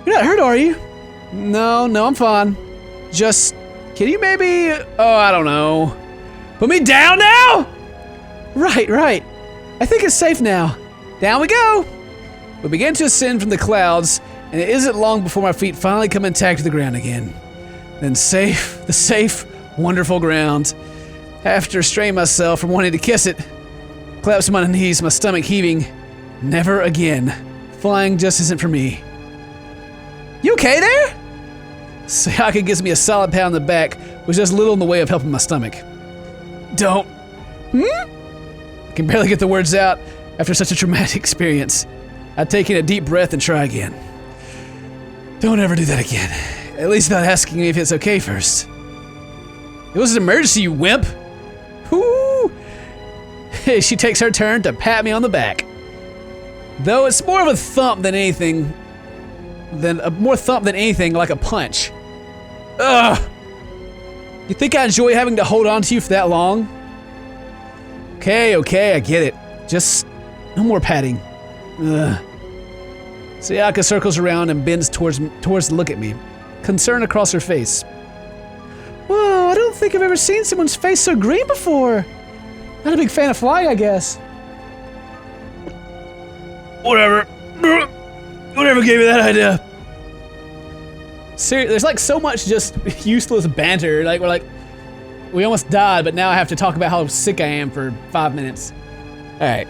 You're not hurt, are you? No, I'm fine. Just, can you maybe, I don't know. Put me down now? Right. I think it's safe now. Down we go. We begin to ascend from the clouds, and it isn't long before my feet finally come intact to the ground again. Then the safe, wonderful ground. After restraining myself from wanting to kiss it, collapse to my knees, my stomach heaving. Never again. Flying just isn't for me. You okay there? Sayaka gives me a solid pound in the back, which does little in the way of helping my stomach. Don't. I can barely get the words out after such a traumatic experience. I take in a deep breath and try again. Don't ever do that again. At least not asking me if it's okay first. It was an emergency, you wimp. Whoo! She takes her turn to pat me on the back. Though it's more of a thump than anything, like a punch. Ugh! You think I enjoy having to hold on to you for that long? Okay, I get it. Just no more patting. Ugh. Sayaka circles around and bends towards to look at me, concern across her face. Whoa, I don't think I've ever seen someone's face so green before. Not a big fan of flying, I guess. Whatever gave you that idea? Seriously, there's like so much just useless banter. Like we almost died, but now I have to talk about how sick I am for 5 minutes. All right,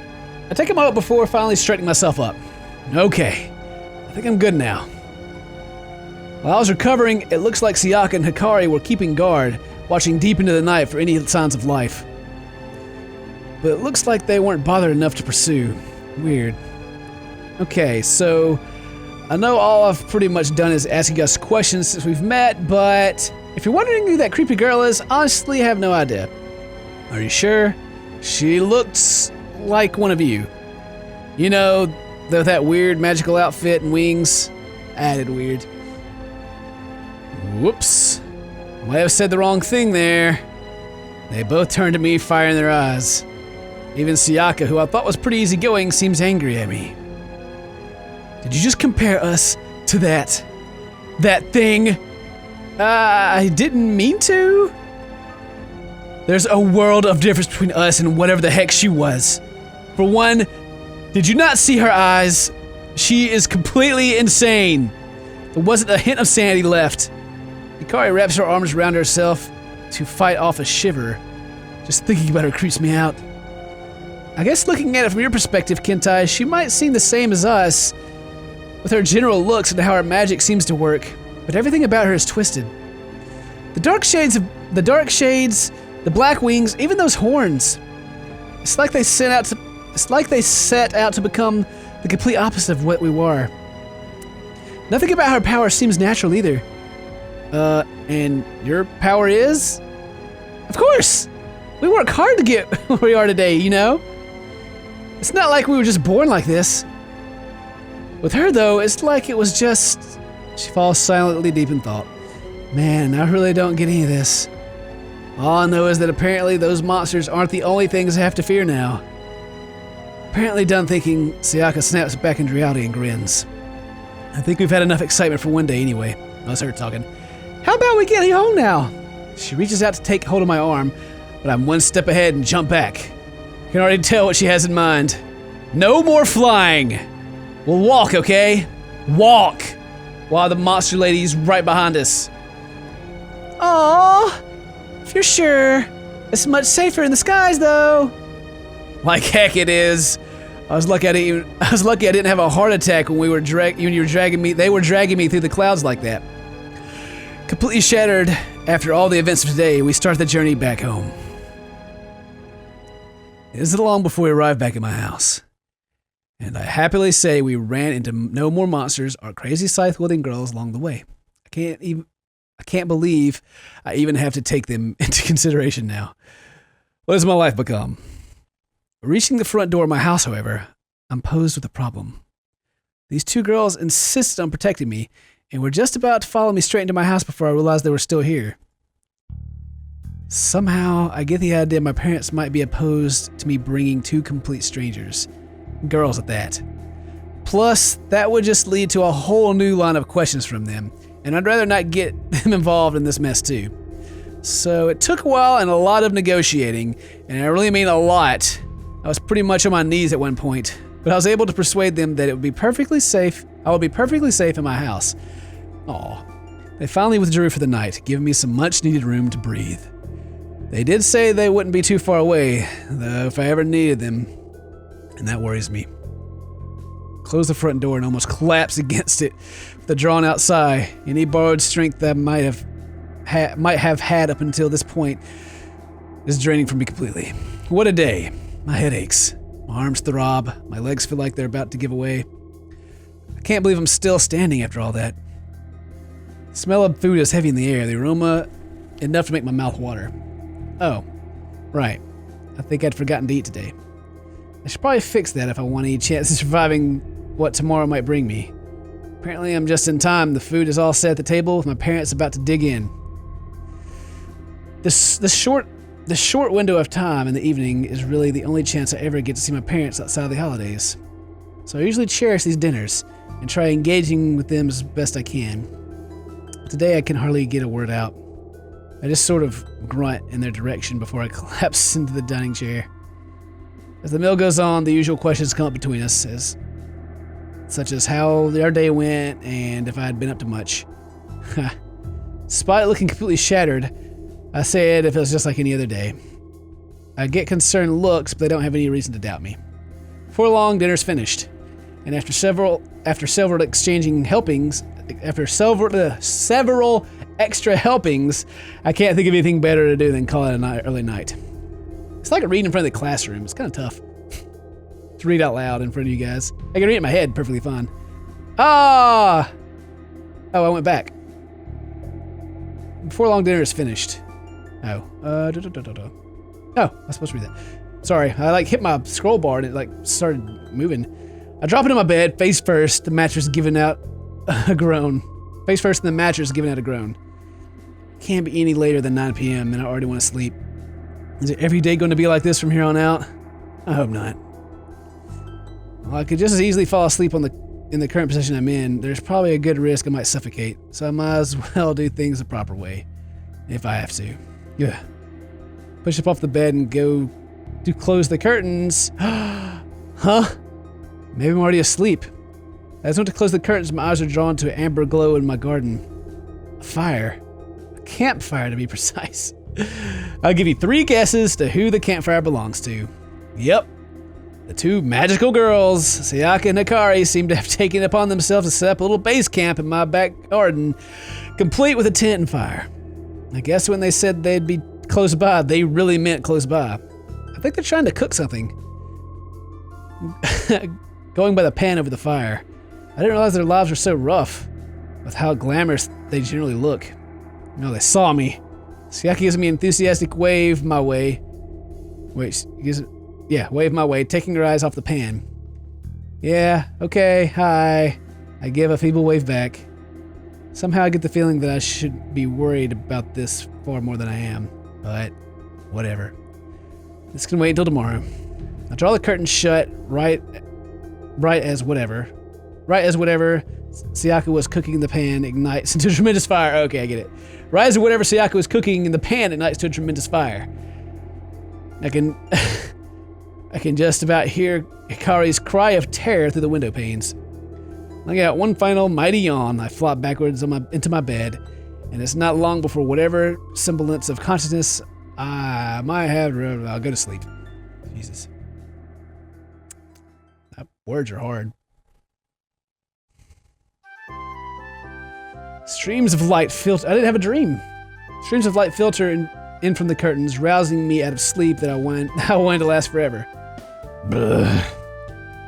I take a moment before finally straightening myself up. Okay, I think I'm good now. While I was recovering, it looks like Sayaka and Hikari were keeping guard, watching deep into the night for any signs of life. But it looks like they weren't bothered enough to pursue. Weird. Okay, so I know all I've pretty much done is ask you guys questions since we've met, but if you're wondering who that creepy girl is, honestly, I have no idea. Are you sure? She looks like one of you. You know, that weird magical outfit and wings. Added weird. Whoops. Might have said the wrong thing there. They both turned to me, fire in their eyes. Even Sayaka, who I thought was pretty easygoing, seems angry at me. Did you just compare us to that thing? I didn't mean to. There's a world of difference between us and whatever the heck she was. For one, did you not see her eyes? She is completely insane. There wasn't a hint of sanity left. Hikari wraps her arms around herself to fight off a shiver. Just thinking about her creeps me out. I guess looking at it from your perspective, Kintai, she might seem the same as us, with her general looks and how her magic seems to work, but everything about her is twisted. The dark shades, the black wings, even those horns. It's like they set out to become the complete opposite of what we were. Nothing about her power seems natural either. And your power is? Of course! We work hard to get where we are today, you know? It's not like we were just born like this. With her, though, it's like it was just... She falls silently deep in thought. Man, I really don't get any of this. All I know is that apparently those monsters aren't the only things I have to fear now. Apparently done thinking, Sayaka snaps back into reality and grins. I think we've had enough excitement for one day anyway. That's her talking. How about we get home now? She reaches out to take hold of my arm, but I'm one step ahead and jump back. I can already tell what she has in mind. No more flying. We'll walk, okay? Walk! While the monster lady's right behind us. Aww, if you're sure. It's much safer in the skies, though. Like heck it is. I was lucky I didn't have a heart attack when you were dragging me. They were dragging me through the clouds like that. Completely shattered after all the events of today, we start the journey back home. It isn't long before we arrive back at my house. And I happily say we ran into no more monsters or crazy scythe-wielding girls along the way. I can't believe I even have to take them into consideration now. What has my life become? Reaching the front door of my house, however, I'm posed with a problem. These two girls insisted on protecting me and were just about to follow me straight into my house before I realized they were still here. Somehow, I get the idea my parents might be opposed to me bringing two complete strangers. Girls at that. Plus, that would just lead to a whole new line of questions from them, and I'd rather not get them involved in this mess too. So it took a while and a lot of negotiating, and I really mean a lot. I was pretty much on my knees at one point, but I was able to persuade them that it would be perfectly safe. I would be perfectly safe in my house. Aw. They finally withdrew for the night, giving me some much-needed room to breathe. They did say they wouldn't be too far away, though, if I ever needed them, and that worries me. Close the front door and almost collapse against it with a drawn-out sigh. Any borrowed strength that might have had up until this point is draining from me completely. What a day. My head aches. My arms throb. My legs feel like they're about to give away. I can't believe I'm still standing after all that. The smell of food is heavy in the air. The aroma enough to make my mouth water. Oh, right. I think I'd forgotten to eat today. I should probably fix that if I want any chance of surviving what tomorrow might bring me. Apparently I'm just in time. The food is all set at the table with my parents about to dig in. The short window of time in the evening is really the only chance I ever get to see my parents outside of the holidays. So I usually cherish these dinners and try engaging with them as best I can. Today I can hardly get a word out. I just sort of grunt in their direction before I collapse into the dining chair. As the meal goes on, the usual questions come up between us, such as how our day went and if I had been up to much. Despite looking completely shattered, I said if it was just like any other day. I get concerned looks, but they don't have any reason to doubt me. Before long, dinner's finished, and after several exchanging helpings, after several extra helpings, I can't think of anything better to do than call it an early night. It's like a reading in front of the classroom. It's kind of tough to read out loud in front of you guys. I can read it in my head perfectly fine. Ah! Oh, I went back. Before long, dinner is finished. Oh. Oh, I was supposed to read that. Sorry, I hit my scroll bar and it started moving. I drop into my bed, face first, the mattress giving out a groan. Face first and the mattress giving out a groan. Can't be any later than 9 p.m. and I already want to sleep. Is it every day going to be like this from here on out? I hope not. Well, I could just as easily fall asleep in the current position I'm in. There's probably a good risk I might suffocate, so I might as well do things the proper way, if I have to. Yeah. Push up off the bed and go to close the curtains. Huh? Maybe I'm already asleep. I just went to close the curtains, my eyes are drawn to an amber glow in my garden. A fire. A campfire, to be precise. I'll give you 3 guesses to who the campfire belongs to. Yep. The 2 magical girls, Sayaka and Hikari, seem to have taken it upon themselves to set up a little base camp in my back garden, complete with a tent and fire. I guess when they said they'd be close by, they really meant close by. I think they're trying to cook something. Going by the pan over the fire. I didn't realize their lives were so rough, with how glamorous they generally look. No, they saw me. Sayaka gives me an enthusiastic wave my way. Wave my way, taking her eyes off the pan. Yeah, okay, hi. I give a feeble wave back. Somehow I get the feeling that I should be worried about this far more than I am, but whatever. This can wait until tomorrow. I draw the curtain shut right as whatever Sayaka was cooking in the pan ignites into a tremendous fire. Okay, I get it. Right as whatever Sayaka was cooking in the pan ignites to a tremendous fire. I can just about hear Hikari's cry of terror through the window panes. I got one final mighty yawn. I flop backwards into my bed, and it's not long before whatever semblance of consciousness I might have, I'll go to sleep. Jesus. Words are hard. Streams of light filter. I didn't have a dream. Streams of light filter in from the curtains, rousing me out of sleep that I wanted to last forever. Blah.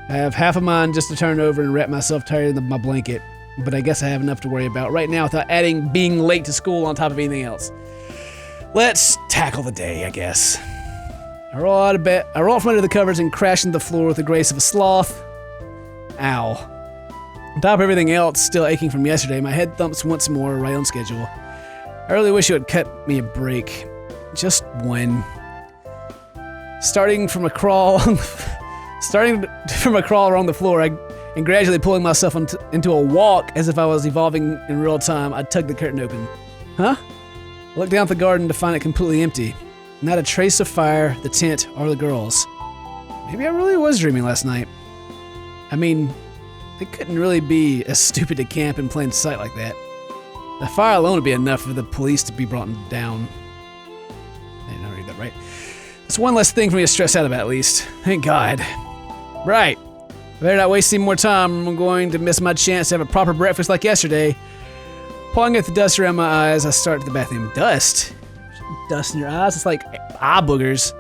I have half a mind just to turn over and wrap myself tight in my blanket, but I guess I have enough to worry about right now without adding being late to school on top of anything else. Let's tackle the day, I guess. I roll out of bed. I roll from under the covers and crash into the floor with the grace of a sloth. Ow. On top of everything else still aching from yesterday, my head thumps once more, right on schedule. I really wish you would cut me a break. Just one. Starting from a crawl along the floor, and gradually pulling myself into a walk as if I was evolving in real time, I tugged the curtain open. Huh? I looked down at the garden to find it completely empty. Not a trace of fire, the tent, or the girls. Maybe I really was dreaming last night. I mean, it couldn't really be as stupid to camp in plain sight like that. The fire alone would be enough for the police to be brought down. I didn't read that right. That's one less thing for me to stress out about, at least. Thank God. Right. I better not waste any more time. I'm going to miss my chance to have a proper breakfast like yesterday. Pulling at the dust around my eyes, I start at the bathroom. Dust? Dust in your eyes? It's like eye boogers.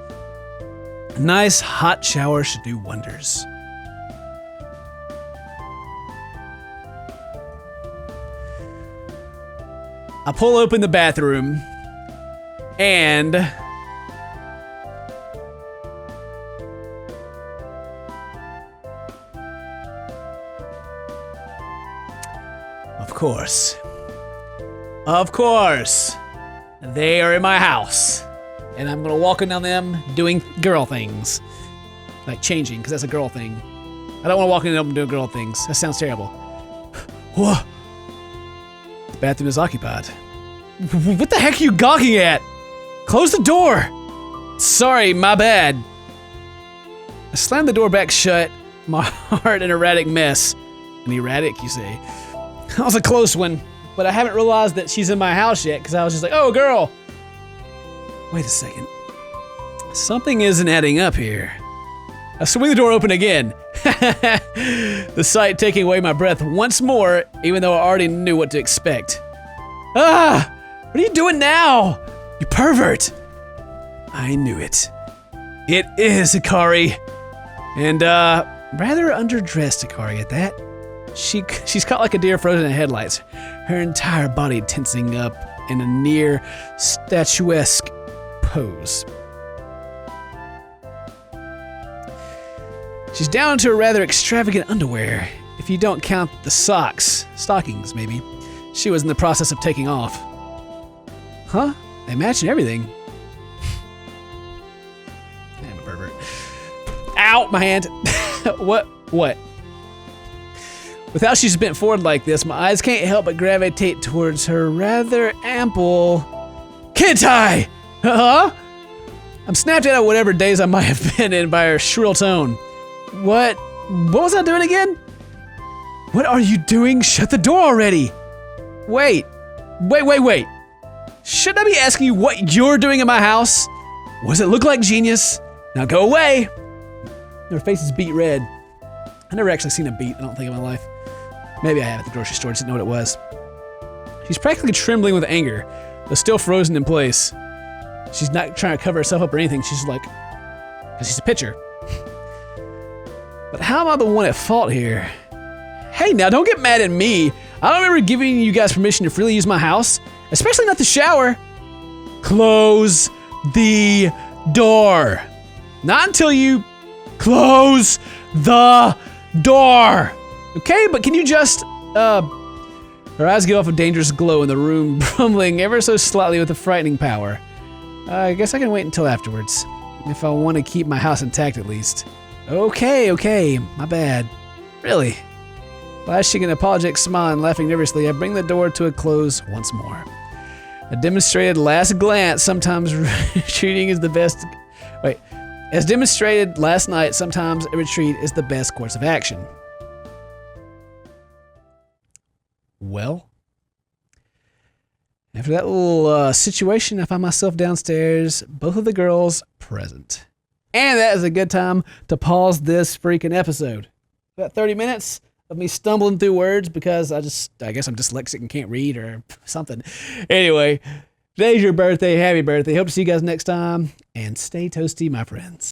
A nice hot shower should do wonders. I pull open the bathroom and Of course, they are in my house, and I'm gonna walk in on them doing girl things, like changing, because that's a girl thing. I don't want to walk in on them doing girl things. That sounds terrible. Whoa! The bathroom is occupied. What the heck are you gawking at? Close the door. Sorry, my bad. I slammed the door back shut. My heart an erratic mess. An erratic, you say? That was a close one, but I haven't realized that she's in my house yet because I was just like, oh, girl. Wait a second. Something isn't adding up here. I swing the door open again. The sight taking away my breath once more, even though I already knew what to expect. Ah! What are you doing now? You pervert! I knew it. It is Hikari. And, rather underdressed Hikari at that. She's caught like a deer frozen in headlights, her entire body tensing up in a near statuesque pose. She's down to her rather extravagant underwear, if you don't count the stockings maybe, she was in the process of taking off. Huh? They match and everything. I'm a pervert. Ow, my hand. What? With how she's bent forward like this, my eyes can't help but gravitate towards her rather ample Kintai! Huh? I'm snapped out of whatever daze I might have been in by her shrill tone. What was I doing again? What are you doing? Shut the door already! Wait. Shouldn't I be asking you what you're doing in my house? What does it look like, genius? Now go away! Her face is beet red. I've never actually seen a beet, I don't think, in my life. Maybe I have at the grocery store, just didn't know what it was. She's practically trembling with anger, but still frozen in place. She's not trying to cover herself up or anything, she's like, because she's a pitcher. But how am I the one at fault here? Hey, now don't get mad at me. I don't remember giving you guys permission to freely use my house, especially not the shower. Close the door. Not until you close the door. Okay, but can you just, her eyes give off a dangerous glow in the room, rumbling ever so slightly with a frightening power. I guess I can wait until afterwards, if I want to keep my house intact at least. Okay, my bad. Really? Flashing an apologetic smile and laughing nervously, I bring the door to a close once more. A demonstrated last glance, sometimes retreating is the best. As demonstrated last night, sometimes a retreat is the best course of action. Well, after that little situation, I find myself downstairs, both of the girls present. And that is a good time to pause this freaking episode. About 30 minutes? of me stumbling through words because I guess I'm dyslexic and can't read or something. Anyway, today's your birthday. Happy birthday. Hope to see you guys next time. And stay toasty, my friends.